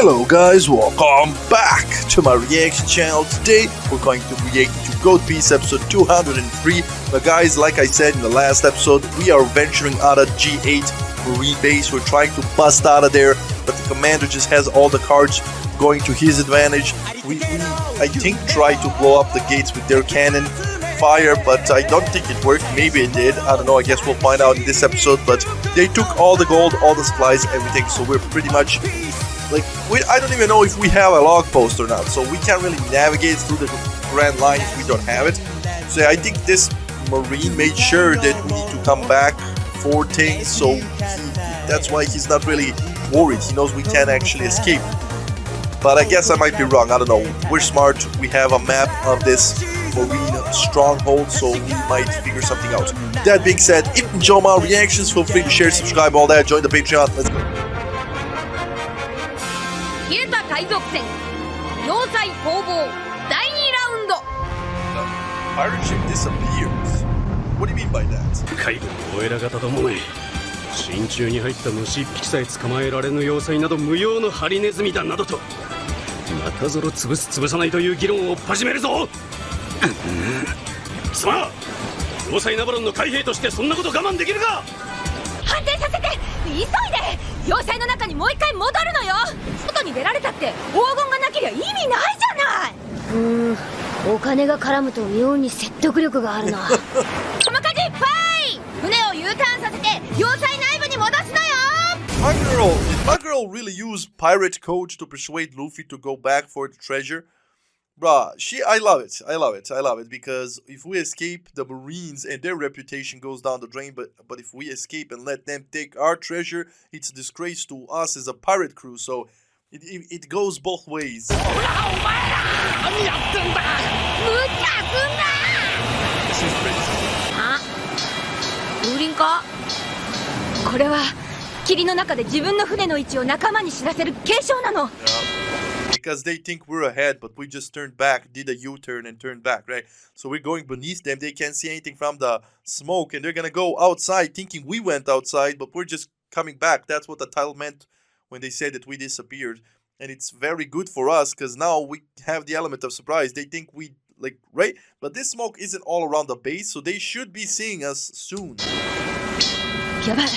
Hello guys, welcome back to my reaction channel. Today we're going to react to Goat Piece episode 203. But guys, like I said in the last episode, we are venturing out of G8 Marine base. We're trying to bust out of there, but the commander just has all the cards going to his advantage. We I think tried to blow up the gates with their cannon fire, but I don't think it worked. Maybe it did, I don't know. I guess we'll find out in this episode. But they took all the gold, all the supplies, everything, so we're pretty much like, I don't even know if we have a log post or not, so we can't really navigate through the grand line if we don't have it. So I think this Marine made sure that we need to come back for things, so that's why he's not really worried. He knows we can't actually escape. But I guess I might be wrong, I don't know. We're smart, we have a map of this Marine stronghold, so we might figure something out. That being said, if you enjoy my reactions, feel free to share, subscribe, all that, join the Patreon. Let's go. Pirate ship disappears. What do you mean by that? 海軍のお偉方どもめ、真鍮に入った虫一匹さえ捕まえられぬ要塞など無用のハリネズミだなどと、またぞろ潰す潰さないという議論を始めるぞ。貴様、要塞ナバロンの海兵としてそんなこと我慢できるか。反転させて、急いで。要塞の中にもう一回戻るのよ。外に出られたって黄金がなけりゃ意味ないじゃない。お金が絡むと妙に説得力があるな。山火事いっぱい。船を U ターンさせて要塞内部に戻すのよ。Did my girl really use pirate code to persuade Luffy to go back for the treasure? Bruh, I love it, because if we escape, the Marines and their reputation goes down the drain, but if we escape and let them take our treasure, it's a disgrace to us as a pirate crew, so it goes both ways. 無茶すんな。あ、風鈴か。これは霧の中で自分の船の位置を仲間に知らせる警鐘なの。Because they think we're ahead, but we just turned back, did a U-turn and turned back, right? So we're going beneath them. They can't see anything from the smoke, and they're gonna go outside thinking we went outside, but we're just coming back. That's what the title meant when they said that we disappeared. And it's very good for us, because now we have the element of surprise. They think we, like, right? But this smoke isn't all around the base, so they should be seeing us soon. やばい。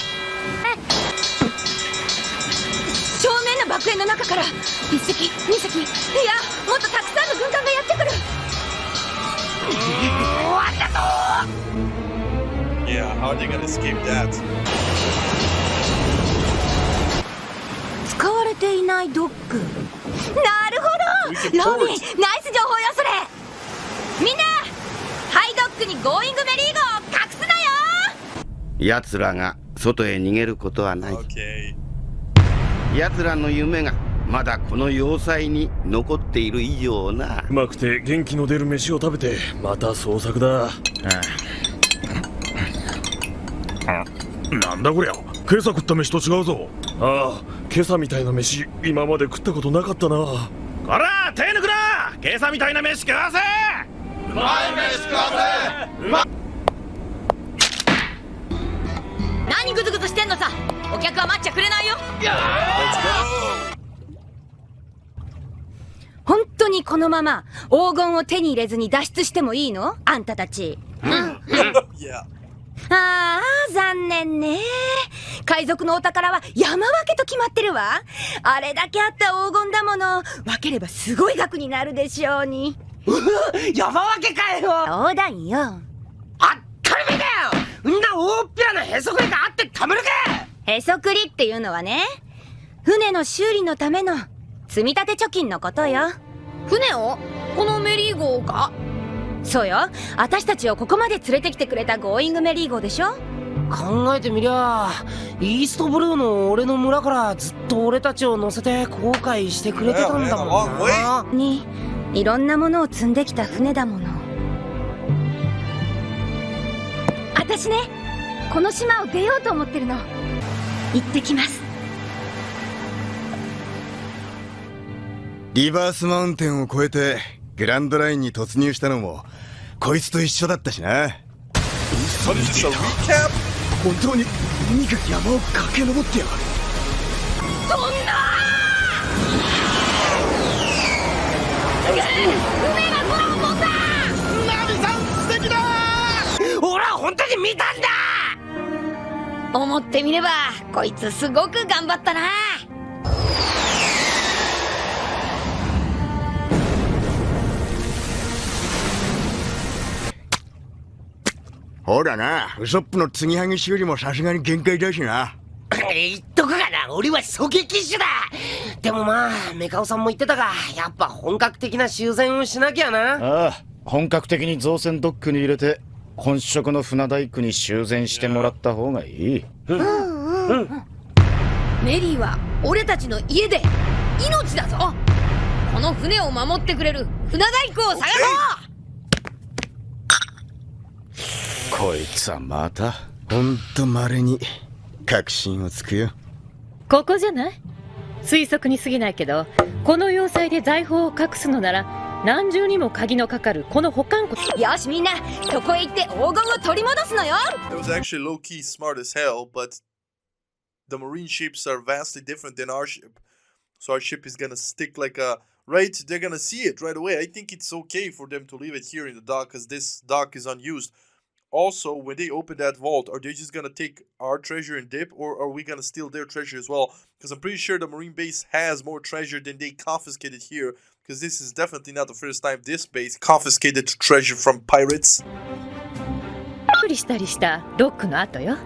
正面の爆炎の中から1隻、2隻、いや、もっとたくさんの軍艦がやってくる。ありがとう。 Yeah, how are they gonna escape that? 使われていないドック。なるほど。ロビン、ナイス情報よそれ。みんな、ハイドックにゴーイングメリーゴー隠すなよ。奴らが外へ逃げることはない。Okay. 奴らの夢がまだこの要塞に残っている以上な。うまくて元気の出る飯を食べてまた捜索だ。なんだこりゃ、今朝食った飯と違うぞ。ああ、今朝みたいな飯今まで食ったことなかったな。こら、手抜くな。今朝みたいな飯食わせ。うまい飯食わせ。うまっ。何グズグズしてんのさ。お客は待っちゃくれないよ。本当にこのまま黄金を手に入れずに脱出してもいいの？あんたたち。ああ、残念ね。海賊のお宝は山分けと決まってるわ。あれだけあった黄金だもの。分ければすごい額になるでしょうに。山分けかよ。冗談よ。あったりめだよ。んな大っぴらなへそくりがあってたまるか。へそくりっていうのはね、船の修理のための積み立て貯金のことよ。船を？このメリー号が？そうよ。私たちをここまで連れてきてくれたゴーイングメリー号でしょ。考えてみりゃ、イーストブルーの俺の村からずっと俺たちを乗せて後悔してくれてたんだもんな。に、いろんなものを積んできた船だもの。私ね、この島を出ようと思ってるの。行ってきます。リバースマウンテンを越えてグランドラインに突入したのもこいつと一緒だったしな。本当に海が山を駆け上ってやがる。そんな俺は本当に見たんだ。思ってみればこいつすごく頑張ったな。ほらな、ウソップの継ぎはぎしよりもさすがに限界だしな。言っとくがな、俺は狙撃手だ。でもまあメカオさんも言ってたが、やっぱ本格的な修繕をしなきゃな。ああ、本格的に造船ドックに入れて本職の船大工に修繕してもらった方がいい。メリーは俺たちの家で命だぞ。この船を守ってくれる船大工を探そう。こいつはまたほんと稀に確信をつくよ。ここじゃない？推測に過ぎないけど、この要塞で財宝を隠すのなら何重にも鍵のかかるこの保管庫。よしみんな、そこへ行って黄金を取り戻すのよ。 It was actually low-key smart as hell, but the marine ships are vastly different than our ship. So our ship is gonna stick like a... Right? They're gonna see it right away. I think it's okay for them to leave it here in the dock, because this dock is unused. Also, when they open that vault, are they just gonna take our treasure and dip, or are we gonna steal their treasure as well? Because I'm pretty sure the marine base has more treasure than they confiscated here, because this is definitely not the first time this base confiscated treasure from pirates. 処理したりしたロックの後よ。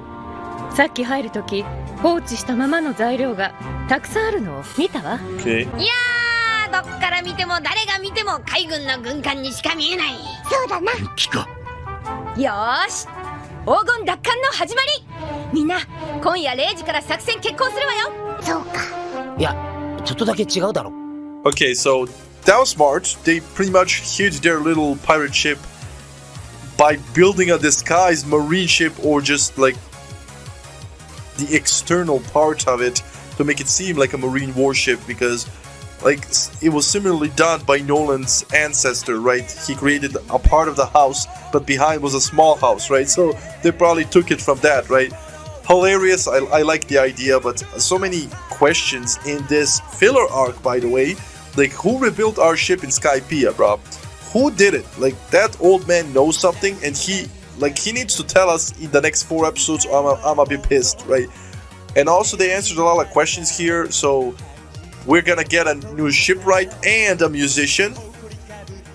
さっき入るとき放置したままの材料がたくさんあるのを見たわ。 Okay. いやー、どっから見ても誰が見ても海軍の軍艦にしか見えない。そうだな。気か。よーし、黄金奪還の始まり。みんな今夜0時から作戦決行するわよ。そうか。いや、ちょっとだけ違うだろ。 Okay, so that was smart. They pretty much hid their little pirate ship by building a disguised marine ship, or just like the external part of it to make it seem like a marine warship, because like it was similarly done by Nolan's ancestor, right? He created a part of the house, but behind was a small house, right? So they probably took it from that, right? Hilarious. I like the idea, but so many questions in this filler arc, by the way. Like, who rebuilt our ship in Skypiea, bro? Who did it? Like, that old man knows something, and he needs to tell us in the next 4 episodes, or I'm gonna be pissed, right? And also, they answered a lot of questions here, so we're gonna get a new shipwright and a musician,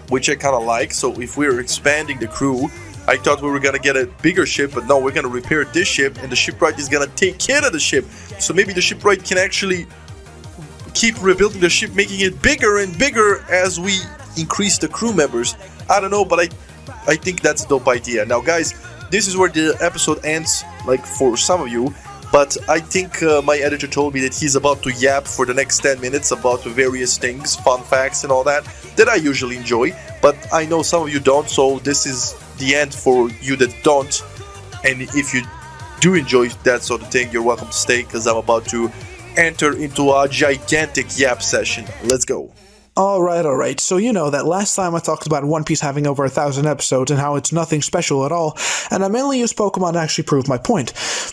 which I kind of like. So if we're expanding the crew, I thought we were gonna get a bigger ship, but no, we're gonna repair this ship, and the shipwright is gonna take care of the ship. So maybe the shipwright can actually keep rebuilding the ship, making it bigger and bigger as we increase the crew members. I don't know, but I think that's a dope idea. Now, guys, this is where the episode ends, like for some of you. But I think my editor told me that he's about to yap for the next 10 minutes about various things, fun facts and all that I usually enjoy. But I know some of you don't, so this is the end for you that don't. And if you do enjoy that sort of thing, you're welcome to stay, because I'm about to enter into a gigantic yap session. Let's go. Alright. So you know that last time I talked about One Piece having over 1,000 episodes and how it's nothing special at all, and I mainly used Pokemon to actually prove my point.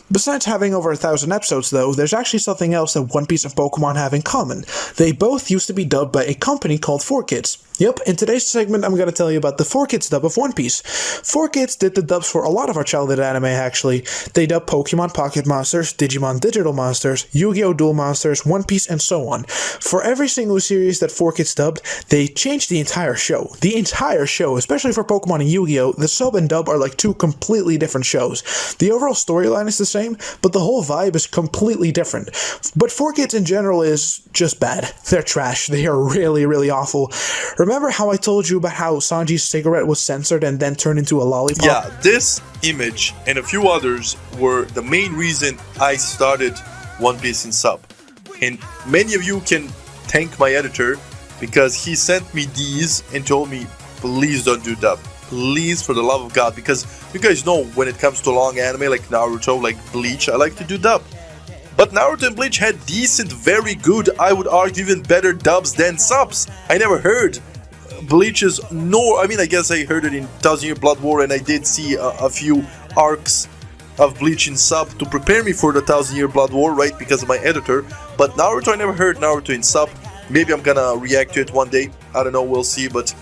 Besides having over 1,000 episodes though, there's actually something else that One Piece and Pokemon have in common. They both used to be dubbed by a company called 4Kids. Yep, in today's segment I'm going to tell you about the 4Kids dub of One Piece. 4Kids did the dubs for a lot of our childhood anime actually. They dubbed Pokemon Pocket Monsters, Digimon Digital Monsters, Yu-Gi-Oh! Duel Monsters, One Piece, and so on. For every single series that 4Kids dubbed, they changed the entire show. The entire show, especially for Pokemon and Yu-Gi-Oh! The sub and dub are like 2 completely different shows. The overall storyline is the same, but the whole vibe is completely different. But 4Kids in general is just bad. They're trash. They are really, really awful. Remember how I told you about how Sanji's cigarette was censored and then turned into a lollipop? Yeah, this image and a few others were the main reason I started One Piece in sub. And many of you can thank my editor, because he sent me these and told me, please don't do dub. Please, for the love of God, because you guys know when it comes to long anime like Naruto, like Bleach, I like to do dub. But Naruto and Bleach had decent, very good, I would argue even better dubs than subs. I never heard Bleach's, nor, I mean, I guess I heard it in 1,000 Year Blood War, and I did see a few arcs of Bleach in sub to prepare me for the 1,000 Year Blood War, right, because of my editor. But Naruto, I never heard Naruto in sub. Maybe I'm gonna react to it one day. I don't know, we'll see. But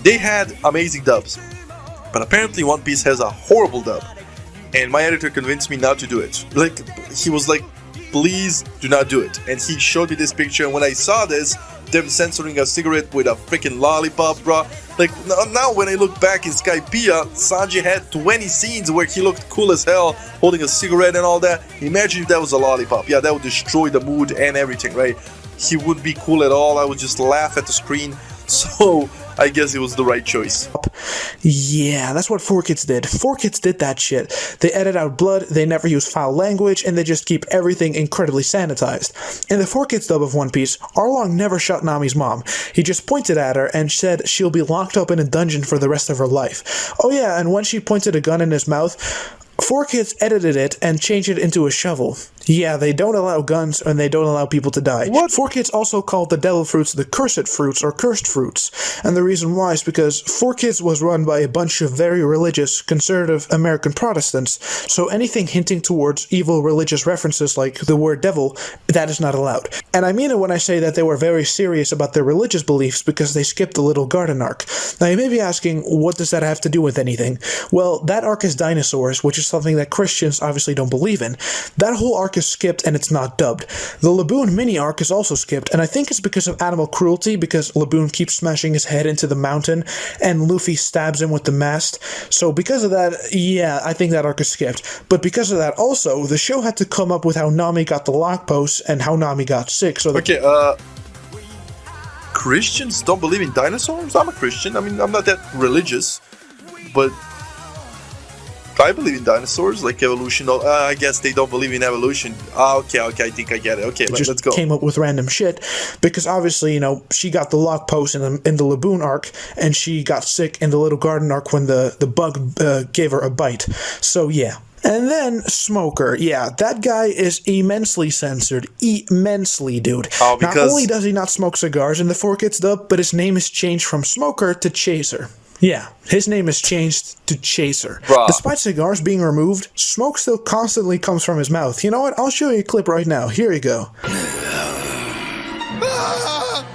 they had amazing dubs. But apparently One Piece has a horrible dub. And my editor convinced me not to do it. Like, he was like, please do not do it. And he showed me this picture, and when I saw this, them censoring a cigarette with a freaking lollipop, bruh. Like, now when I look back in Skypiea, Sanji had 20 scenes where he looked cool as hell, holding a cigarette and all that. Imagine if that was a lollipop. Yeah, that would destroy the mood and everything, right? He wouldn't be cool at all. I would just laugh at the screen. So, I guess it was the right choice. Yeah, that's what 4Kids did. 4Kids did that shit. They edit out blood, they never use foul language, and they just keep everything incredibly sanitized. In the 4Kids dub of One Piece, Arlong never shot Nami's mom. He just pointed at her and said she'll be locked up in a dungeon for the rest of her life. Oh yeah, and when she pointed a gun in his mouth, 4Kids edited it and changed it into a shovel. Yeah, they don't allow guns and they don't allow people to die. What? 4Kids also called the devil fruits the cursed fruits or cursed fruits. And the reason why is because 4Kids was run by a bunch of very religious, conservative American Protestants, so anything hinting towards evil religious references like the word devil, that is not allowed. And I mean it when I say that they were very serious about their religious beliefs because they skipped the Little Garden arc. Now you may be asking, what does that have to do with anything? Well, that arc is dinosaurs, which is something that Christians obviously don't believe in. That whole arc is skipped and it's not dubbed. The Laboon mini arc is also skipped, and I think it's because of animal cruelty, because Laboon keeps smashing his head into the mountain and Luffy stabs him with the mast. So because of that, yeah, I think that arc is skipped. But because of that also, the show had to come up with how Nami got the lock post and how Nami got sick. So okay, Christians don't believe in dinosaurs? I'm a Christian. I mean, I'm not that religious, but I believe in dinosaurs, like evolution. I guess they don't believe in evolution. Okay, I think I get it. Okay, let's go. Came up with random shit because obviously, you know, she got the lock post in the Laboon arc, and she got sick in the Little Garden arc when the bug gave her a bite. So yeah. And then Smoker. Yeah, that guy is immensely censored. Immensely, dude. Oh, because not only does he not smoke cigars in the 4Kids dub, but his name is changed from Smoker to Chaser. Yeah, his name is changed to Chaser. Bruh. Despite cigars being removed, smoke still constantly comes from his mouth. You know what? I'll show you a clip right now. Here you go.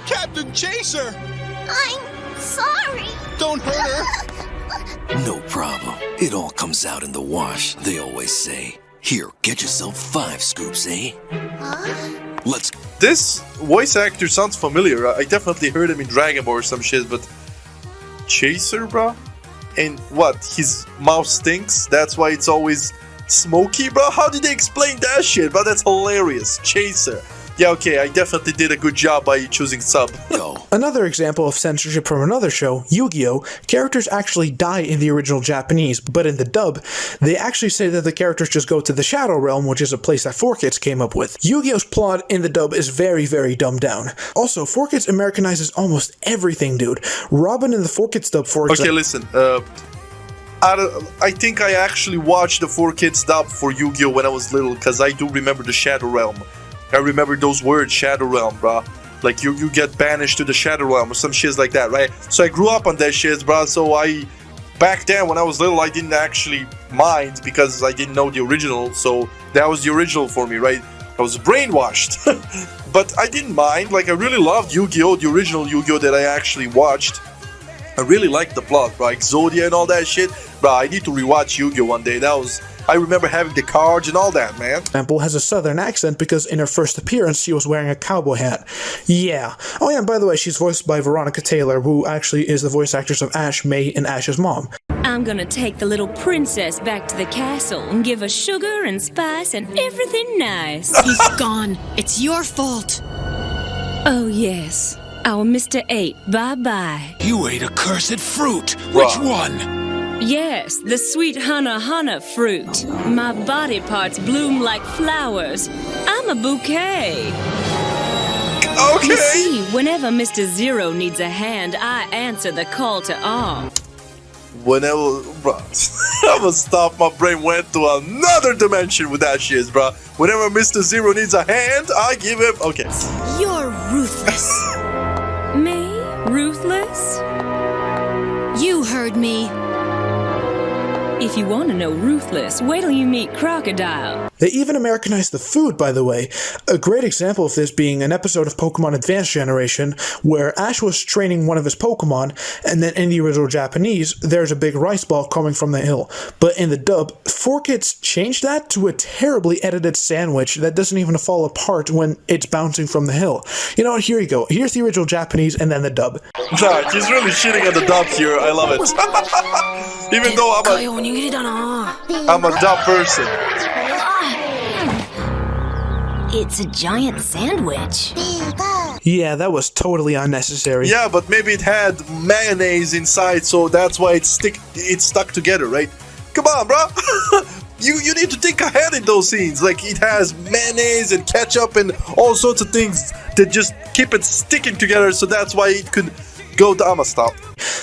Captain Chaser! I'm sorry. Don't hurt her. No problem. It all comes out in the wash, they always say. Here, get yourself 5 scoops, eh? Let's... This voice actor sounds familiar. I definitely heard him in Dragon Ball or some shit, but... Chaser, bro? And what? His mouth stinks? That's why it's always smoky, bro? How did they explain that shit? But that's hilarious. Chaser. Yeah, okay, I definitely did a good job by choosing sub. Another example of censorship from another show, Yu-Gi-Oh! Characters actually die in the original Japanese, but in the dub, they actually say that the characters just go to the Shadow Realm, which is a place that 4Kids came up with. Yu-Gi-Oh's plot in the dub is very, very dumbed down. Also, 4Kids Americanizes almost everything, dude. Robin in the 4Kids dub, for example... Okay, listen, I think I actually watched the 4Kids dub for Yu-Gi-Oh! When I was little, because I do remember the Shadow Realm. I remember those words, Shadow Realm, bro. Like, you get banished to the Shadow Realm or some shit like that, right? So I grew up on that shit, bro. So back then, when I was little, I didn't actually mind because I didn't know the original. So that was the original for me, right? I was brainwashed. But I didn't mind. Like, I really loved Yu-Gi-Oh! The original Yu-Gi-Oh! That I actually watched. I really liked the plot, bro. Like Exodia and all that shit. Bro, I need to rewatch Yu-Gi-Oh! One day. I remember having the cards and all that, man. Example has a southern accent because in her first appearance she was wearing a cowboy hat. Yeah. Oh yeah, and by the way, she's voiced by Veronica Taylor, who actually is the voice actress of Ash, May, and Ash's mom. I'm gonna take the little princess back to the castle and give her sugar and spice and everything nice. He's gone. It's your fault. Oh yes. Our Mr. 8, bye-bye. You ate a cursed fruit. Which one? Yes, the sweet hana fruit. My body parts bloom like flowers. I'm a bouquet. Okay. You see, whenever Mr. Zero needs a hand, I answer the call to arms. Whenever, bro, I'm gonna stop. My brain went to another dimension with that shit, bro. Whenever Mr. Zero needs a hand, I give him. Okay. You're ruthless. Me? Ruthless? You heard me. If you want to know ruthless, wait till you meet Crocodile. They even Americanized the food, by the way. A great example of this being an episode of Pokemon Advanced Generation, where Ash was training one of his Pokemon, and then in the original Japanese, there's a big rice ball coming from the hill. But in the dub, 4Kids changed that to a terribly edited sandwich that doesn't even fall apart when it's bouncing from the hill. You know what, here you go. Here's the original Japanese and then the dub. Nah, he's really shitting at the dub here. I love it. Even though I'm a dub person. It's a giant sandwich. Yeah, that was totally unnecessary. Yeah, but maybe it had mayonnaise inside, so that's why it's stuck together, right? Come on, bro. You need to think ahead in those scenes. Like, it has mayonnaise and ketchup and all sorts of things that just keep it sticking together, so that's why it could go to stop.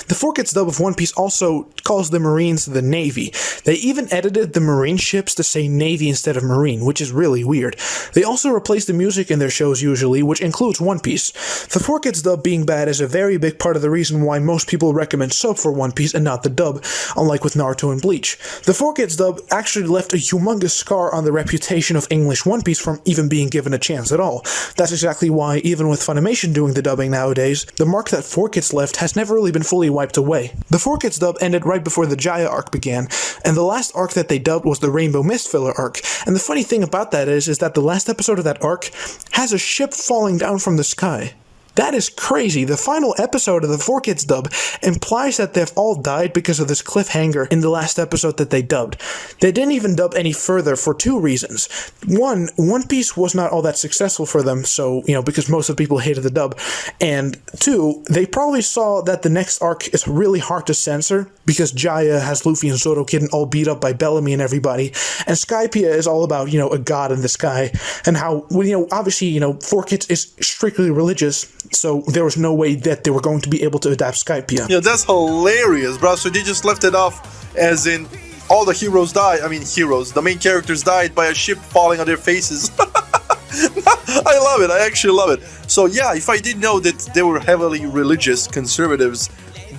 The 4Kids dub of One Piece also calls the Marines the Navy. They even edited the Marine ships to say Navy instead of Marine, which is really weird. They also replaced the music in their shows usually, which includes One Piece. The 4Kids dub being bad is a very big part of the reason why most people recommend sub for One Piece and not the dub, unlike with Naruto and Bleach. The 4Kids dub actually left a humongous scar on the reputation of English One Piece from even being given a chance at all. That's exactly why, even with Funimation doing the dubbing nowadays, the mark that 4Kids left has never really been fully wiped away. The 4Kids dub ended right before the Jaya arc began, and the last arc that they dubbed was the Rainbow Mist filler arc. And the funny thing about that is that the last episode of that arc has a ship falling down from the sky. That is crazy. The final episode of the 4Kids dub implies that they've all died because of this cliffhanger in the last episode that they dubbed. They didn't even dub any further for two reasons. One, One Piece was not all that successful for them, so, because most of the people hated the dub. And two, they probably saw that the next arc is really hard to censor because Jaya has Luffy and Zoro getting all beat up by Bellamy and everybody. And Skypiea is all about, a god in the sky. And how, obviously, 4Kids is strictly religious. So there was no way that they were going to be able to adapt Skypiea. Yeah, that's hilarious, bro. So they just left it off as in all the heroes died. I mean, the main characters died by a ship falling on their faces. I love it. I actually love it. So yeah, if I didn't know that there were heavily religious conservatives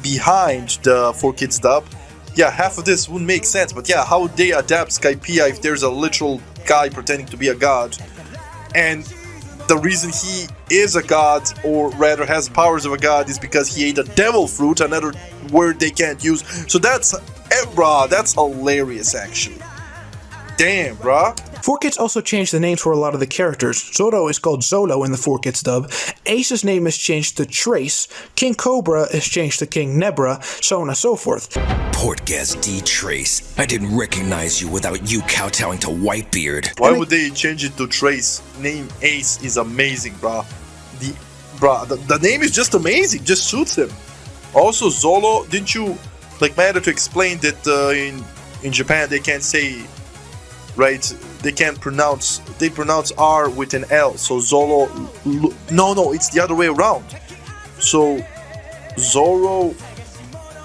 behind the 4Kids dub, yeah, half of this wouldn't make sense. But yeah, how would they adapt Skypiea if there's a literal guy pretending to be a god? And the reason he is a god, or rather has powers of a god, is because he ate a devil fruit, another word they can't use. So that's hilarious, actually. Damn, bruh. 4Kids also changed the names for a lot of the characters. Zoro is called Zolo in the 4Kids dub, Ace's name is changed to Trace, King Cobra is changed to King Nebra, so on and so forth. Portgas D. Trace, I didn't recognize you without you kowtowing to Whitebeard. Why would they change it to Trace? Name Ace is amazing, bruh. The name is just amazing, just suits him. Also, Zolo, didn't you matter to explain that in Japan they can't say, right? They pronounce R with an L. So Zolo, no, it's the other way around. So Zoro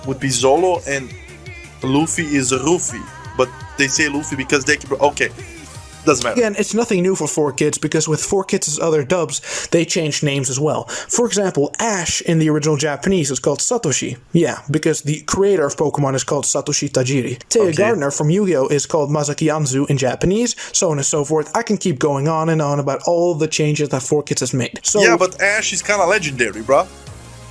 would be Zolo and Luffy is Ruffy, but they say Luffy because they keep. Okay. Doesn't matter. Again, it's nothing new for 4Kids because with 4Kids' other dubs, they changed names as well. For example, Ash in the original Japanese is called Satoshi. Yeah, because the creator of Pokemon is called Satoshi Tajiri. Taya Gardner from Yu-Gi-Oh! Is called Masaki Anzu in Japanese, so on and so forth. I can keep going on and on about all the changes that 4Kids has made. So, yeah, but Ash is kind of legendary, bruh.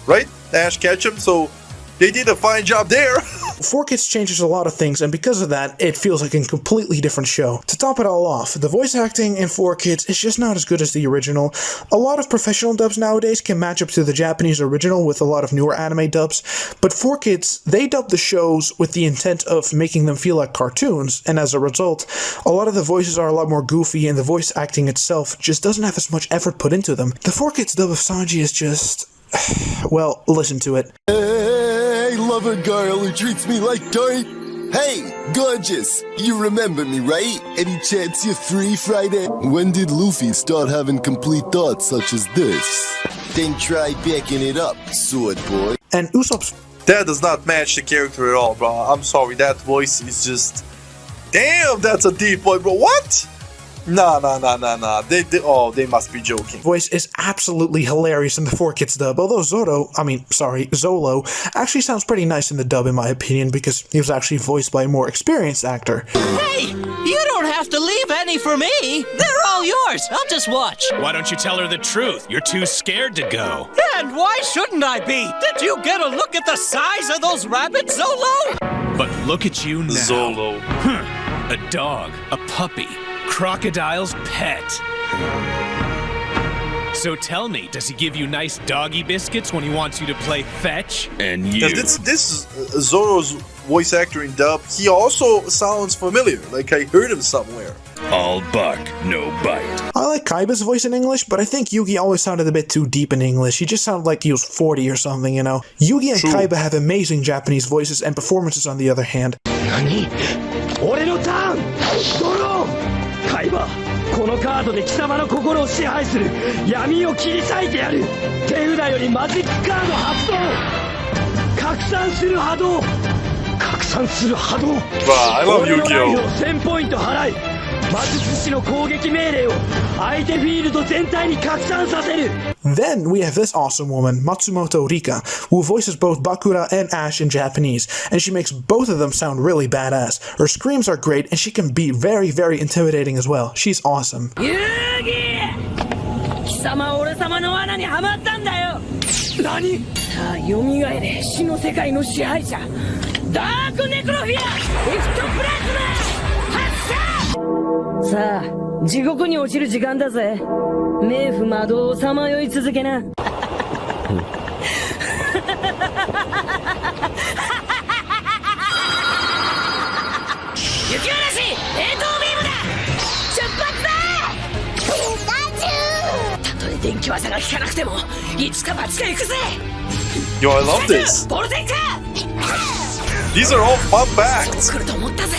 Right? Ash Ketchum, so they did a fine job there. 4Kids changes a lot of things, and because of that, it feels like a completely different show. To top it all off, the voice acting in 4Kids is just not as good as the original. A lot of professional dubs nowadays can match up to the Japanese original with a lot of newer anime dubs, but 4Kids, they dub the shows with the intent of making them feel like cartoons, and as a result, a lot of the voices are a lot more goofy, and the voice acting itself just doesn't have as much effort put into them. The 4Kids dub of Sanji is just... well, listen to it. Hey, lover girl who treats me like dirt. Hey, gorgeous. You remember me, right? Any chance you're free Friday? When did Luffy start having complete thoughts such as this? Then try backing it up, sword boy. And Usopp's... That does not match the character at all, bro. I'm sorry, that voice is just... Damn, that's a deep boy, bro. What? Nah. They must be joking. Voice is absolutely hilarious in the 4Kids dub, although Zolo actually sounds pretty nice in the dub in my opinion, because he was actually voiced by a more experienced actor. Hey, you don't have to leave any for me. They're all yours. I'll just watch. Why don't you tell her the truth? You're too scared to go. And why shouldn't I be? Did you get a look at the size of those rabbits, Zolo? But look at you now. Zolo. A dog, a puppy, crocodile's pet. So tell me, does he give you nice doggy biscuits when he wants you to play fetch? And you... Yeah, this is Zoro's voice actor in dub. He also sounds familiar, like I heard him somewhere. All bark, no bite. I like Kaiba's voice in English, but I think Yugi always sounded a bit too deep in English. He just sounded like he was 40 or something, you know? Yugi and Kaiba have amazing Japanese voices and performances on the other hand. NANI? 俺のターンドローカイバこのカードで貴様の心を支配する闇を切り裂いてやる手札よりマジックカード発動拡散する波動拡散する波動 I love 俺のライフを 1000 ポイント払い魔術師の攻撃命令を相手フィールド全体に拡散させる Then we have this awesome woman, Matsumoto Rika, who voices both Bakura and Ash in Japanese, and she makes both of them sound really badass. Her screams are great, and she can be very, very intimidating as well. She's awesome. 貴様俺様の罠にはまったんだよ何さあ蘇れ死の世界の支配者ダークネクロフィアエクトプラズマ発射さあ地獄に落ちる時間だぜ冥府魔道をさまよい続けな雪嵐冷凍ビームだ出発だたとえ電気技が効かなくてもいつか街が行くぜ Yo, I love this. ボルテンカ These are all fun facts. 来ると思ったぜ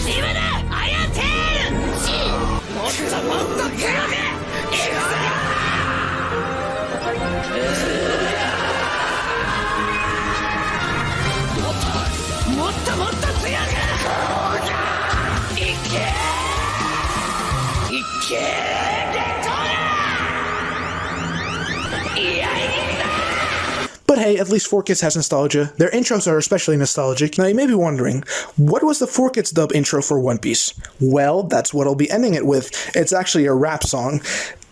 今だアイアンテールもっともっと黒く行くぜもっともっと強くいけレッドラいやいや But hey, at least 4Kids has nostalgia. Their intros are especially nostalgic. Now you may be wondering, what was the 4Kids dub intro for One Piece? Well, that's what I'll be ending it with. It's actually a rap song.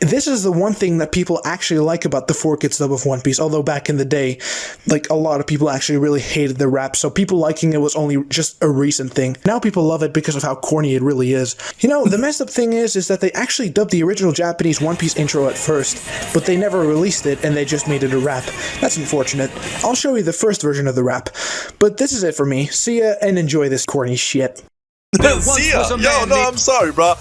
This is the one thing that people actually like about the 4Kids dub of One Piece, although back in the day, like, a lot of people actually really hated the rap, so people liking it was only just a recent thing. Now people love it because of how corny it really is. You know, the messed up thing is that they actually dubbed the original Japanese One Piece intro at first, but they never released it and they just made it a rap. That's unfortunate. I'll show you the first version of the rap. But this is it for me. See ya and enjoy this corny shit. See ya. Yo, no, I'm sorry, bro.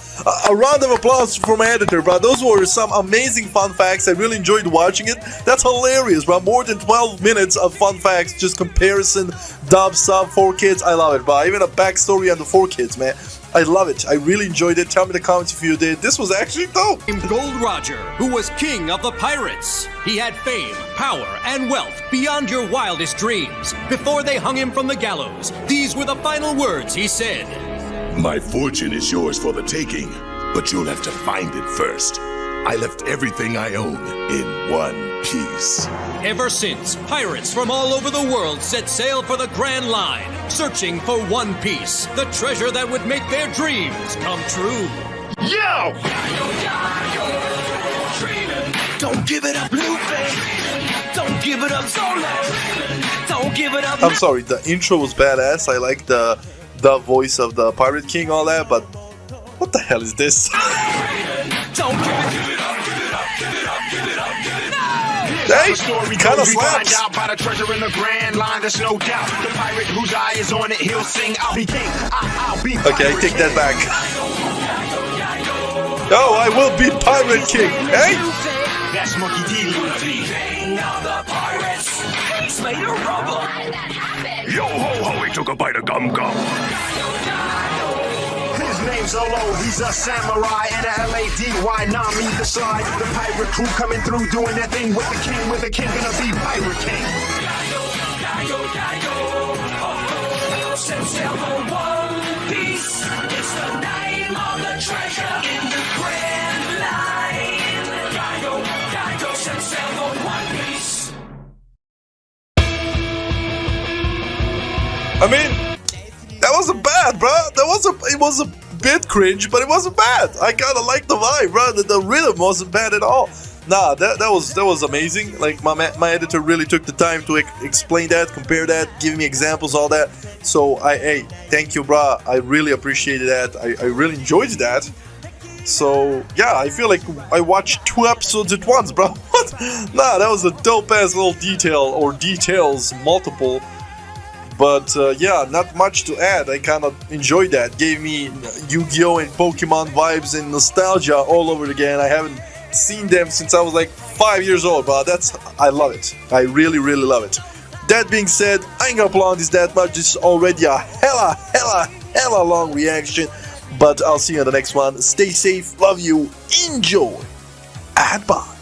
A round of applause for my editor, bro. Those were some amazing fun facts. I really enjoyed watching it. That's hilarious, bro. More than 12 minutes of fun facts, just comparison, dub, sub, 4Kids. I love it, bro. Even a backstory on the 4Kids, man. I love it. I really enjoyed it. Tell me in the comments if you did. This was actually dope. Gold Roger, who was king of the pirates. He had fame, power, and wealth beyond your wildest dreams. Before they hung him from the gallows, these were the final words he said. My fortune is yours for the taking, but you'll have to find it first. I left everything I own in one piece. Ever since, pirates from all over the world set sail for the Grand Line, searching for One Piece, the treasure that would make their dreams come true. Yo! Don't give it up, Luffy! Don't give it up, Zoro! Don't give it up. I'm sorry, the intro was badass. I like the voice of the Pirate King, all that, but what the hell is this? Don't give it up, give it up, give it up, give it up, give it up. Hey, story kind of goes, we find slaps. out about a treasure in the Grand Line, there's no doubt. The pirate whose eye is on it, he'll sing, I'll be king, I'll be Okay, take that back. Oh, I will be Pirate King, hey? That's Monkey D. Luffy. King of the pirates. He's made a rubber. Yo ho ho, he took a bite of gum gum. His name's Zoro, he's a samurai and a LADY, Nami the side. The pirate crew coming through doing their thing with the king gonna be Pirate King. Set sail for One Piece. It's the name of the treasure in I mean, that wasn't bad, bro. It was a bit cringe, but it wasn't bad. I kind of liked the vibe, bro. The rhythm wasn't bad at all. Nah, that was amazing. Like my editor really took the time to explain that, compare that, give me examples, all that. So hey, thank you, bro. I really appreciated that. I really enjoyed that. So yeah, I feel like I watched 2 episodes at once, bro. What? Nah, that was a dope ass little detail, or details multiple. But yeah, not much to add. I kind of enjoyed that. Gave me Yu-Gi-Oh! And Pokemon vibes and nostalgia all over again. I haven't seen them since I was like 5 years old, but I love it. I really love it. That being said, I ain't gonna prolong this that much. This is already a hella long reaction. But I'll see you in the next one. Stay safe, love you, enjoy, and bye.